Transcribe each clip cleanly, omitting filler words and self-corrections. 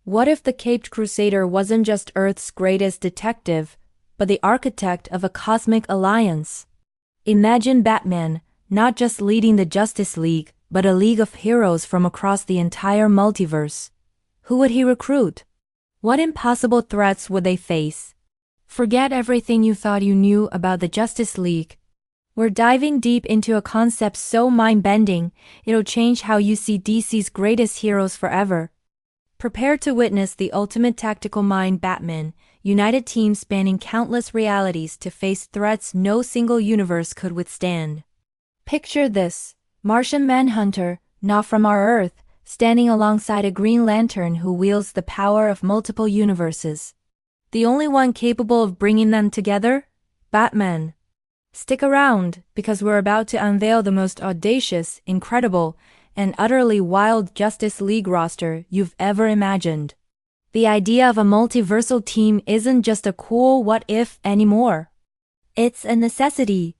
What if the Caped Crusader wasn't just Earth's greatest detective, but the architect of a cosmic alliance? Imagine Batman, not just leading the Justice League, but a league of heroes from across the entire multiverse. Who would he recruit? What impossible threats would they face? Forget everything you thought you knew about the Justice League. We're diving deep into a concept so mind-bending, it'll change how you see DC's greatest heroes forever. Prepare to witness the ultimate tactical mind Batman, united team spanning countless realities to face threats no single universe could withstand. Picture this: Martian Manhunter, not from our Earth, standing alongside a Green Lantern who wields the power of multiple universes. The only one capable of bringing them together? Batman. Stick around, because we're about to unveil the most audacious, incredible, and utterly wild Justice League roster you've ever imagined. The idea of a multiversal team isn't just a cool what-if anymore. It's a necessity.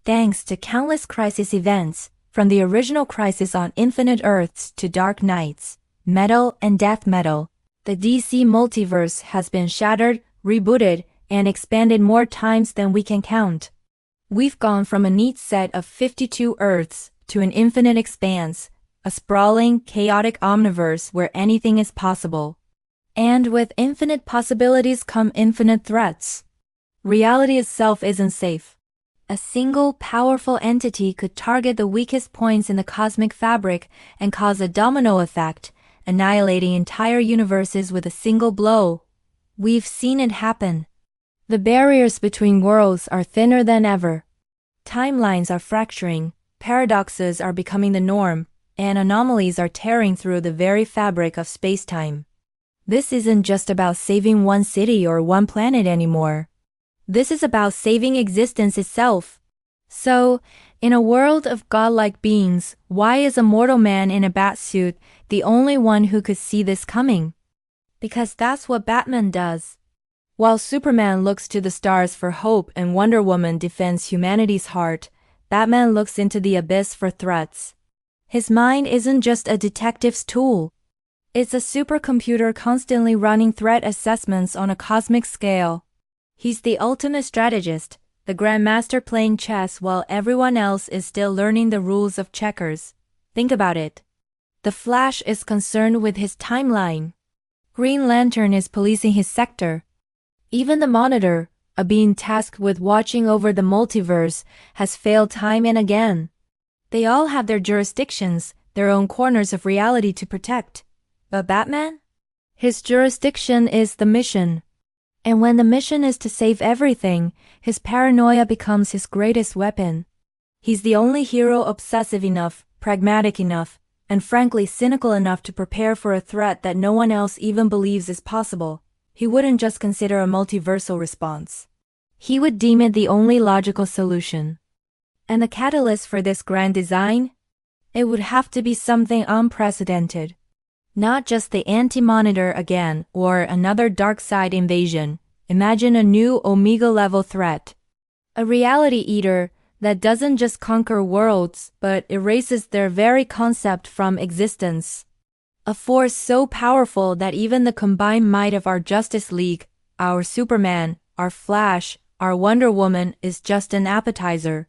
Thanks to countless crisis events, from the original Crisis on Infinite Earths to Dark Knights, Metal and Death Metal, the DC multiverse has been shattered, rebooted, and expanded more times than we can count. We've gone from a neat set of 52 Earths to an infinite expanse, a sprawling, chaotic omniverse where anything is possible. And with infinite possibilities come infinite threats. Reality itself isn't safe. A single, powerful entity could target the weakest points in the cosmic fabric and cause a domino effect, annihilating entire universes with a single blow. We've seen it happen. The barriers between worlds are thinner than ever. Timelines are fracturing, paradoxes are becoming the norm, and anomalies are tearing through the very fabric of space-time. This isn't just about saving one city or one planet anymore. This is about saving existence itself. So, in a world of godlike beings, why is a mortal man in a bat suit the only one who could see this coming? Because that's what Batman does. While Superman looks to the stars for hope and Wonder Woman defends humanity's heart, Batman looks into the abyss for threats. His mind isn't just a detective's tool. It's a supercomputer constantly running threat assessments on a cosmic scale. He's the ultimate strategist, the grandmaster playing chess while everyone else is still learning the rules of checkers. Think about it. The Flash is concerned with his timeline. Green Lantern is policing his sector. Even the Monitor, a being tasked with watching over the multiverse, has failed time and again. They all have their jurisdictions, their own corners of reality to protect. But Batman? His jurisdiction is the mission. And when the mission is to save everything, his paranoia becomes his greatest weapon. He's the only hero obsessive enough, pragmatic enough, and frankly cynical enough to prepare for a threat that no one else even believes is possible. He wouldn't just consider a multiversal response. He would deem it the only logical solution. And the catalyst for this grand design? It would have to be something unprecedented. Not just the Anti-Monitor again, or another Darkseid invasion. Imagine a new Omega-level threat. A reality eater that doesn't just conquer worlds, but erases their very concept from existence. A force so powerful that even the combined might of our Justice League, our Superman, our Flash, our Wonder Woman is just an appetizer.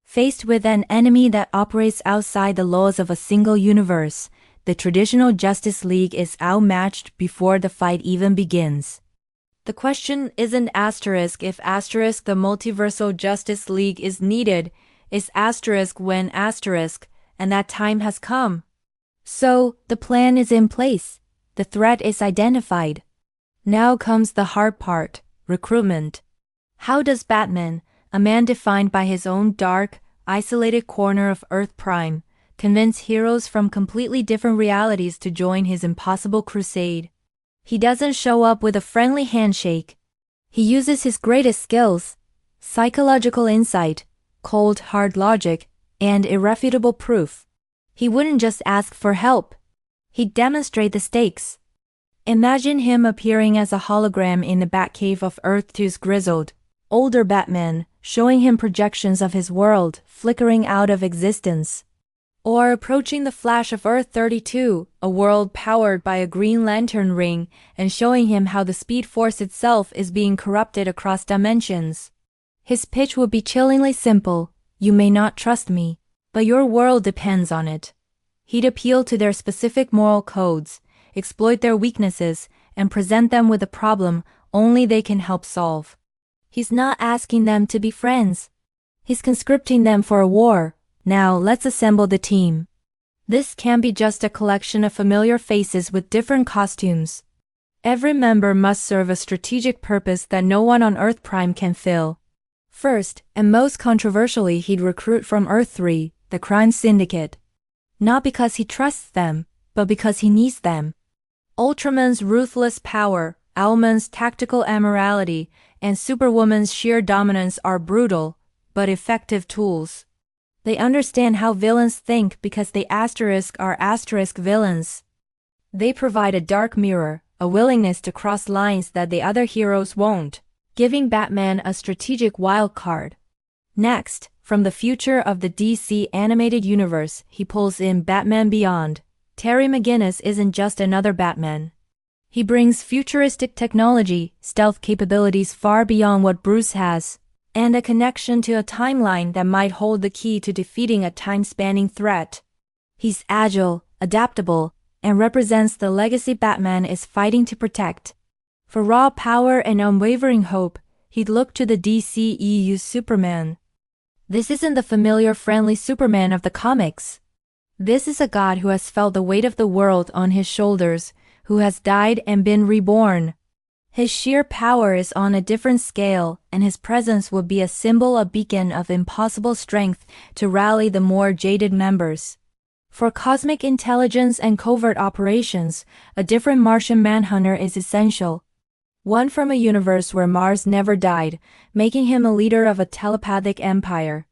Faced with an enemy that operates outside the laws of a single universe, the traditional Justice League is outmatched before the fight even begins. The question isn't asterisk if asterisk the Multiversal Justice League is needed, it's asterisk when asterisk, and that time has come. So, the plan is in place. The threat is identified. Now comes the hard part, recruitment. How does Batman, a man defined by his own dark, isolated corner of Earth Prime, convince heroes from completely different realities to join his impossible crusade? He doesn't show up with a friendly handshake. He uses his greatest skills, psychological insight, cold hard logic, and irrefutable proof. He wouldn't just ask for help. He'd demonstrate the stakes. Imagine him appearing as a hologram in the Batcave of Earth 2's grizzled, older Batman, showing him projections of his world flickering out of existence. Or approaching the Flash of Earth 32, a world powered by a Green Lantern ring, and showing him how the Speed Force itself is being corrupted across dimensions. His pitch would be chillingly simple: you may not trust me, but your world depends on it. He'd appeal to their specific moral codes, exploit their weaknesses, and present them with a problem only they can help solve. He's not asking them to be friends. He's conscripting them for a war. Now let's assemble the team. This can't be just a collection of familiar faces with different costumes. Every member must serve a strategic purpose that no one on Earth Prime can fill. First, and most controversially, he'd recruit from Earth 3, the crime syndicate. Not because he trusts them, but because he needs them. Ultraman's ruthless power, Owlman's tactical immorality, and Superwoman's sheer dominance are brutal, but effective tools. They understand how villains think because they are villains. They provide a dark mirror, a willingness to cross lines that the other heroes won't, giving Batman a strategic wild card. Next, from the future of the DC animated universe, he pulls in Batman Beyond. Terry McGinnis isn't just another Batman. He brings futuristic technology, stealth capabilities far beyond what Bruce has, and a connection to a timeline that might hold the key to defeating a time-spanning threat. He's agile, adaptable, and represents the legacy Batman is fighting to protect. For raw power and unwavering hope, he'd look to the DCEU's Superman. This isn't the familiar friendly Superman of the comics. This is a god who has felt the weight of the world on his shoulders, who has died and been reborn. His sheer power is on a different scale, and his presence would be a beacon of impossible strength to rally the more jaded members. For cosmic intelligence and covert operations, a different Martian Manhunter is essential. One from a universe where Mars never died, making him a leader of a telepathic empire.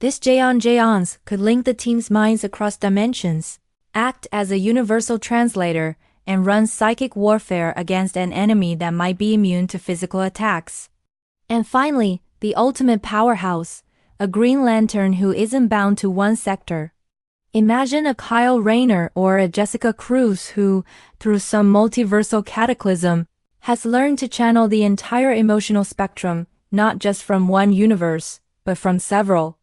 This Jaons could link the team's minds across dimensions, act as a universal translator, and run psychic warfare against an enemy that might be immune to physical attacks. And finally, the ultimate powerhouse, a Green Lantern who isn't bound to one sector. Imagine a Kyle Rayner or a Jessica Cruz who, through some multiversal cataclysm, has learned to channel the entire emotional spectrum, not just from one universe, but from several.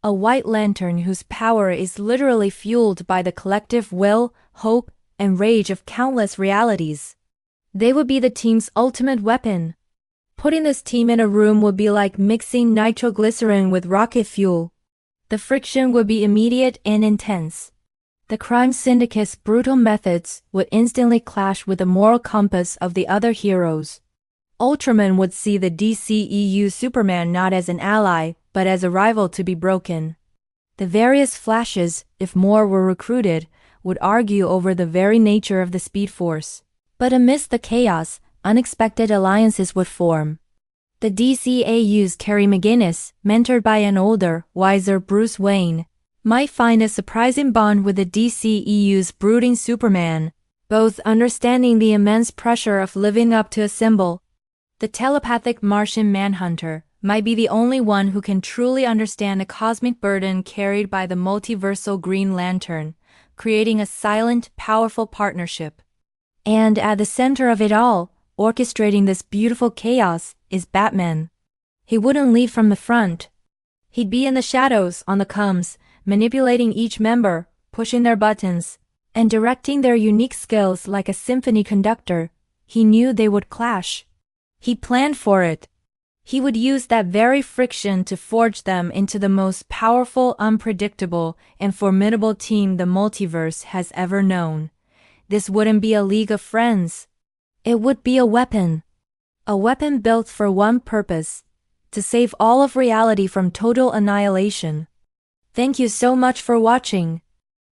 A White Lantern whose power is literally fueled by the collective will, hope, and rage of countless realities. They would be the team's ultimate weapon. Putting this team in a room would be like mixing nitroglycerin with rocket fuel. The friction would be immediate and intense. The crime syndicate's brutal methods would instantly clash with the moral compass of the other heroes. Ultraman would see the DCEU Superman not as an ally, but as a rival to be broken. The various Flashes, if more were recruited, would argue over the very nature of the Speed Force. But amidst the chaos, unexpected alliances would form. The DCAU's Terry McGinnis, mentored by an older, wiser Bruce Wayne, might find a surprising bond with the DCEU's brooding Superman, both understanding the immense pressure of living up to a symbol. The telepathic Martian Manhunter might be the only one who can truly understand the cosmic burden carried by the multiversal Green Lantern, creating a silent, powerful partnership. And at the center of it all, orchestrating this beautiful chaos, is Batman. He wouldn't lead from the front. He'd be in the shadows, on the coms, manipulating each member, pushing their buttons, and directing their unique skills like a symphony conductor. He knew they would clash. He planned for it. He would use that very friction to forge them into the most powerful, unpredictable, and formidable team the multiverse has ever known. This wouldn't be a league of friends. It would be a weapon. A weapon built for one purpose: to save all of reality from total annihilation. Thank you so much for watching.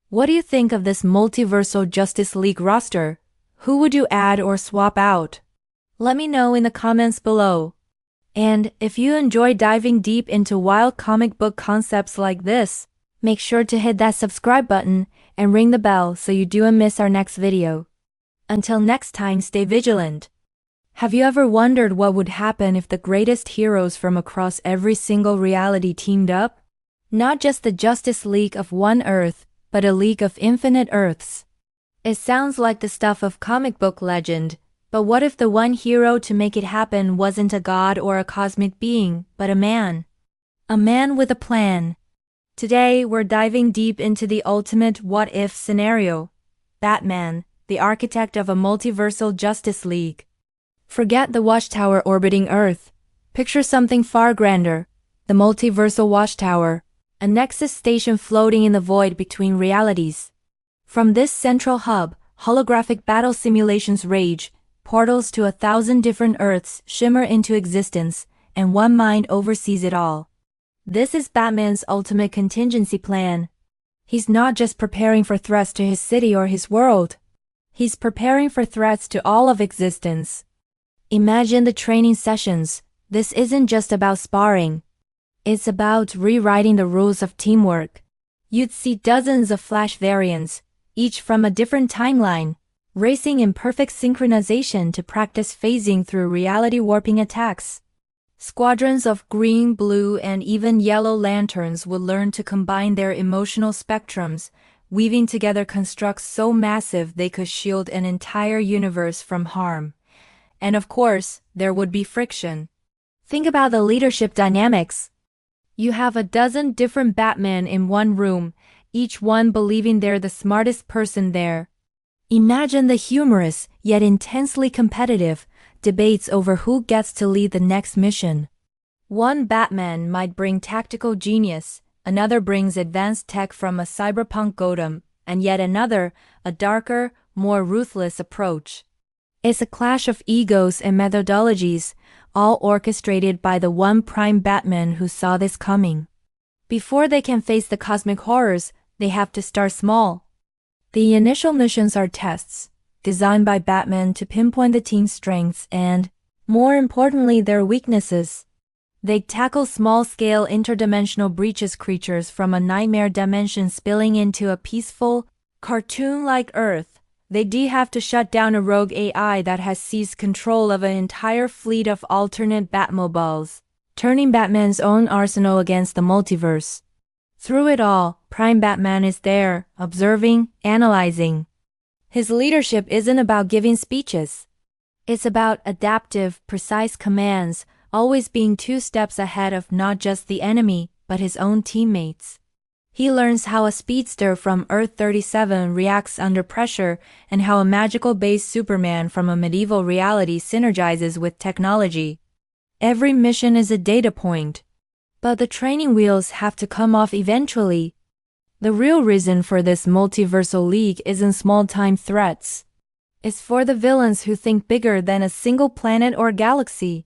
What do you think of this Multiversal Justice League roster? Who would you add or swap out? Let me know in the comments below. And if you enjoy diving deep into wild comic book concepts like this, make sure to hit that subscribe button and ring the bell so you don't miss our next video. Until next time, stay vigilant. Have you ever wondered what would happen if the greatest heroes from across every single reality teamed up? Not just the Justice League of one Earth, but a league of infinite Earths. It sounds like the stuff of comic book legend, but what if the one hero to make it happen wasn't a god or a cosmic being, but a man? A man with a plan. Today, we're diving deep into the ultimate what-if scenario. Batman, the architect of a multiversal Justice League. Forget the watchtower orbiting Earth. Picture something far grander. The multiversal watchtower, a nexus station floating in the void between realities. From this central hub, holographic battle simulations rage, portals to 1,000 different Earths shimmer into existence, and one mind oversees it all. This is Batman's ultimate contingency plan. He's not just preparing for threats to his city or his world. He's preparing for threats to all of existence. Imagine the training sessions. This isn't just about sparring. It's about rewriting the rules of teamwork. You'd see dozens of Flash variants, each from a different timeline, racing in perfect synchronization to practice phasing through reality-warping attacks. Squadrons of green, blue, and even yellow lanterns would learn to combine their emotional spectrums, weaving together constructs so massive they could shield an entire universe from harm. And of course, there would be friction. Think about the leadership dynamics. You have a dozen different Batmen in one room, each one believing they're the smartest person there. Imagine the humorous, yet intensely competitive, debates over who gets to lead the next mission. One Batman might bring tactical genius, another brings advanced tech from a cyberpunk Gotham, and yet another, a darker, more ruthless approach. It's a clash of egos and methodologies, all orchestrated by the one prime Batman who saw this coming. Before they can face the cosmic horrors, they have to start small. The initial missions are tests, designed by Batman to pinpoint the team's strengths and, more importantly, their weaknesses. They tackle small-scale interdimensional breaches creatures from a nightmare dimension spilling into a peaceful, cartoon-like Earth. They have to shut down a rogue AI that has seized control of an entire fleet of alternate Batmobiles, turning Batman's own arsenal against the multiverse. Through it all, Prime Batman is there, observing, analyzing. His leadership isn't about giving speeches. It's about adaptive, precise commands, always being 2 steps ahead of not just the enemy, but his own teammates. He learns how a speedster from Earth 37 reacts under pressure and how a magical-based Superman from a medieval reality synergizes with technology. Every mission is a data point. But the training wheels have to come off eventually. The real reason for this multiversal league isn't small-time threats. It's for the villains who think bigger than a single planet or galaxy.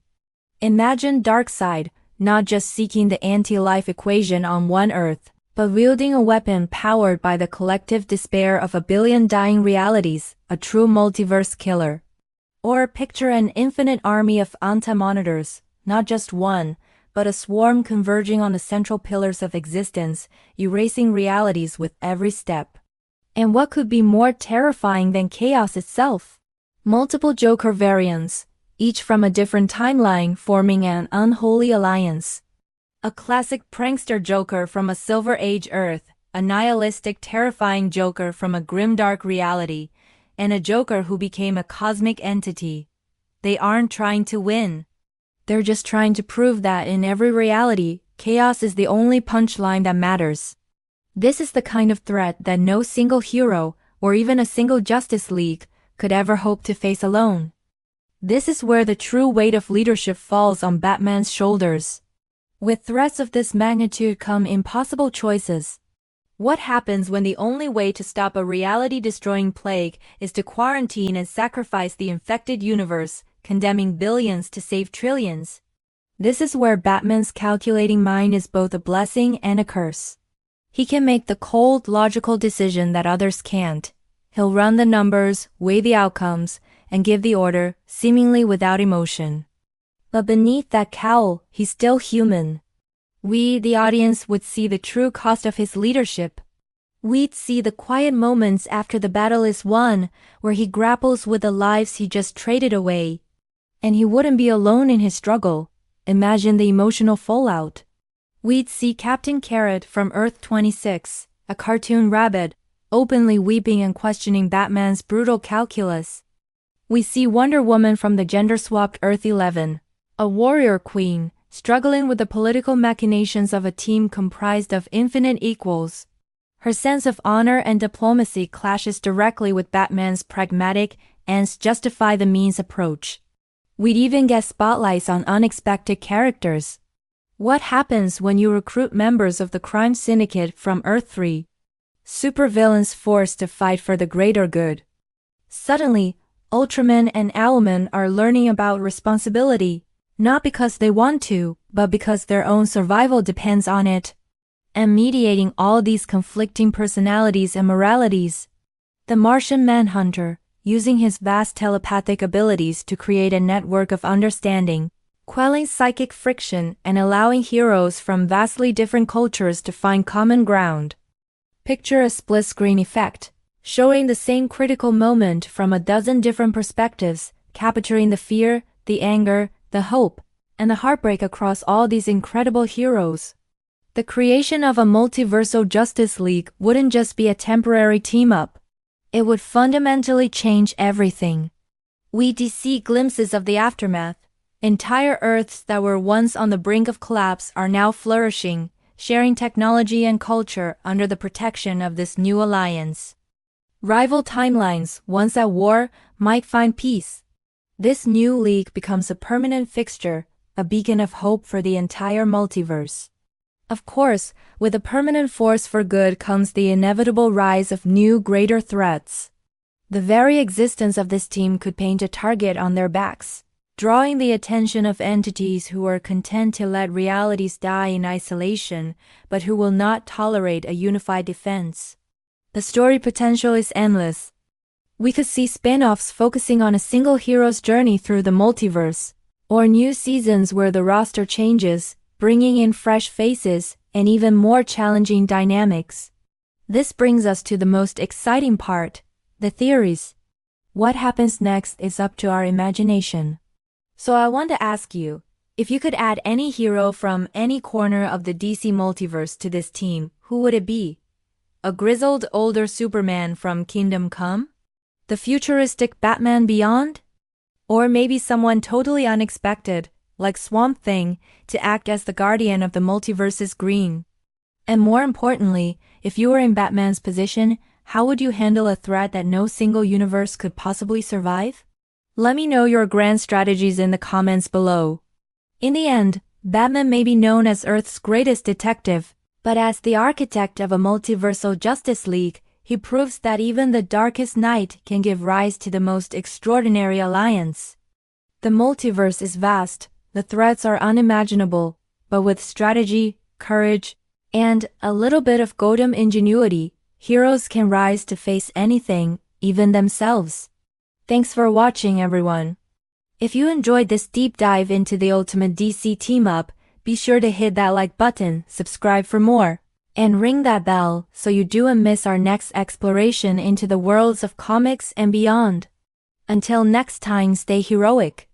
Imagine Darkseid, not just seeking the anti-life equation on one Earth, but wielding a weapon powered by the collective despair of 1 billion dying realities, a true multiverse killer. Or picture an infinite army of anti-monitors, not just one, but a swarm converging on the central pillars of existence, erasing realities with every step. And what could be more terrifying than chaos itself? Multiple Joker variants, each from a different timeline forming an unholy alliance. A classic prankster Joker from a Silver Age Earth, a nihilistic terrifying Joker from a grimdark reality, and a Joker who became a cosmic entity. They aren't trying to win. They're just trying to prove that in every reality, chaos is the only punchline that matters. This is the kind of threat that no single hero, or even a single Justice League, could ever hope to face alone. This is where the true weight of leadership falls on Batman's shoulders. With threats of this magnitude come impossible choices. What happens when the only way to stop a reality-destroying plague is to quarantine and sacrifice the infected universe, condemning billions to save trillions? This is where Batman's calculating mind is both a blessing and a curse. He can make the cold, logical decision that others can't. He'll run the numbers, weigh the outcomes, and give the order, seemingly without emotion. But beneath that cowl, he's still human. We, the audience, would see the true cost of his leadership. We'd see the quiet moments after the battle is won, where he grapples with the lives he just traded away. And he wouldn't be alone in his struggle. Imagine the emotional fallout. We'd see Captain Carrot from Earth 26, a cartoon rabbit, openly weeping and questioning Batman's brutal calculus. We see Wonder Woman from the gender-swapped Earth 11, a warrior queen, struggling with the political machinations of a team comprised of infinite equals. Her sense of honor and diplomacy clashes directly with Batman's pragmatic ends justify the means approach. We'd even get spotlights on unexpected characters. What happens when you recruit members of the crime syndicate from Earth 3? Supervillains forced to fight for the greater good. Suddenly, Ultraman and Owlman are learning about responsibility, not because they want to, but because their own survival depends on it. And mediating all these conflicting personalities and moralities, the Martian Manhunter, using his vast telepathic abilities to create a network of understanding, quelling psychic friction and allowing heroes from vastly different cultures to find common ground. Picture a split-screen effect, showing the same critical moment from a dozen different perspectives, capturing the fear, the anger, the hope, and the heartbreak across all these incredible heroes. The creation of a Multiversal Justice League wouldn't just be a temporary team-up. It would fundamentally change everything. We'd see glimpses of the aftermath. Entire Earths that were once on the brink of collapse are now flourishing, sharing technology and culture under the protection of this new alliance. Rival timelines, once at war, might find peace. This new league becomes a permanent fixture, a beacon of hope for the entire multiverse. Of course, with a permanent force for good comes the inevitable rise of new, greater threats. The very existence of this team could paint a target on their backs, drawing the attention of entities who are content to let realities die in isolation, but who will not tolerate a unified defense. The story potential is endless. We could see spin-offs focusing on a single hero's journey through the multiverse, or new seasons where the roster changes, bringing in fresh faces and even more challenging dynamics. This brings us to the most exciting part, the theories. What happens next is up to our imagination. So I want to ask you, if you could add any hero from any corner of the DC multiverse to this team, who would it be? A grizzled older Superman from Kingdom Come? The futuristic Batman Beyond? Or maybe someone totally unexpected, like Swamp Thing, to act as the guardian of the multiverse's green. And more importantly, if you were in Batman's position, how would you handle a threat that no single universe could possibly survive? Let me know your grand strategies in the comments below. In the end, Batman may be known as Earth's greatest detective, but as the architect of a multiversal Justice League, he proves that even the darkest night can give rise to the most extraordinary alliance. The multiverse is vast. The threats are unimaginable, but with strategy, courage, and a little bit of Gotham ingenuity, heroes can rise to face anything, even themselves. Thanks for watching, everyone. If you enjoyed this deep dive into the ultimate DC team-up, be sure to hit that like button, subscribe for more, and ring that bell so you don't miss our next exploration into the worlds of comics and beyond. Until next time, stay heroic.